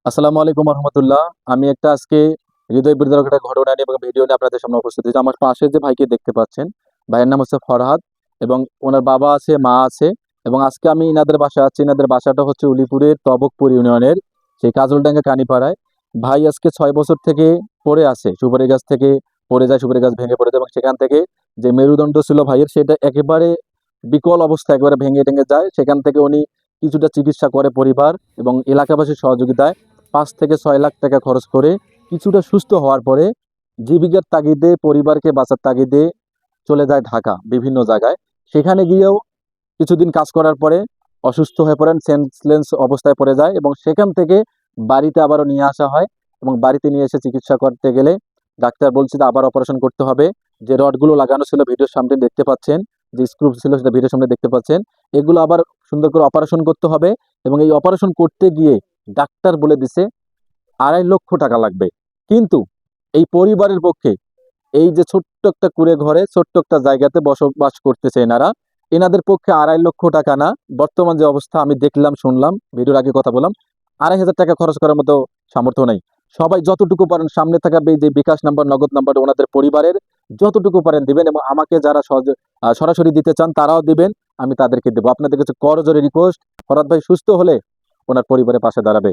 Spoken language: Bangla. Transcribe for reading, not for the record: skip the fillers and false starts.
আসসালামু আলাইকুম রহমতুল্লাহ। আমি আজকে হৃদয় বিদারক একটা ঘটনা নিয়ে এবং ভিডিও নিয়ে আপনাদের সামনে উপস্থিত হয়েছি। আমার পাশে যে ভাইকে দেখতে পাচ্ছেন, ভাইয়ের নাম হচ্ছে ফরহাদ এবং ওনার বাবা আছে, মা আছে। এবং আজকে আমি ইনাদের বাসা আছি। ইনাদের বাসাটা হচ্ছে উলিপুরের তবকপুর ইউনিয়নের সেই কাজলডাঙ্গা কানিপাড়ায়। ভাই আজকে 6 বছর থেকে পড়ে আছে, সুপারি গাছ থেকে পড়ে যায়, সুপারি গাছ ভেঙে পড়ে যায় এবং সেখান থেকে যে মেরুদণ্ড ছিল ভাইয়ের সেটা একেবারে বিকল অবস্থা, একেবারে ভেঙে টেঙে যায়। সেখান থেকে উনি কিছুটা চিকিৎসা করে পরিবার এবং এলাকাবাসীর সহযোগিতায় 5 থেকে 6 লাখ টাকা খরচ করে কিছুটা সুস্থ হওয়ার পরে জীবিকার তাগিদে, পরিবারকে বাঁচার তাগিদে চলে যায় ঢাকা বিভিন্ন জায়গায়। সেখানে গিয়েও কিছুদিন কাজ করার পরে অসুস্থ হয়ে পড়েন, সেন্সলেস অবস্থায় পড়ে যায় এবং সেখান থেকে বাড়িতে আবারও নিয়ে আসা হয়। এবং বাড়িতে নিয়ে এসে চিকিৎসা করতে গেলে ডাক্তার বলছে যে আবার অপারেশন করতে হবে। যে রডগুলো লাগানো ছিল ভিডিওর সামনে দেখতে পাচ্ছেন, যে স্ক্রু ছিল সেটা ভিডিওর সামনে দেখতে পাচ্ছেন, এগুলো আবার সুন্দর করে অপারেশন করতে হবে। এবং এই অপারেশন করতে গিয়ে ডাক্তার বলে দিছে 2.5 লক্ষ টাকা লাগবে। কিন্তু এই পরিবারের পক্ষে, এই যে ছোট্ট একটা কুঁড়ে ঘরে ছোট্ট একটা জায়গাতে বসবাস করতেছে এনারা, এনাদের পক্ষে 2.5 লক্ষ টাকা না, বর্তমান যে অবস্থা আমি দেখলাম, শুনলাম, ভিডিওর আগে কথা বললাম, 2.5 হাজার টাকা খরচ করার মতো সামর্থ্য নাই। সবাই যতটুকু পারেন সামনে থাকা যে বিকাশ নাম্বার, নগদ নাম্বার ওনাদের পরিবারের যতটুকু পারেন দিবেন এবং আমাকে যারা সরাসরি দিতে চান তারাও দিবেন, আমি তাদেরকে দেবো। আপনাদের কাছে করজোরে রিকোয়েস্ট, ফরহাদ ভাই সুস্থ হলে ওনার পরিবারের পাশে দাঁড়াবে।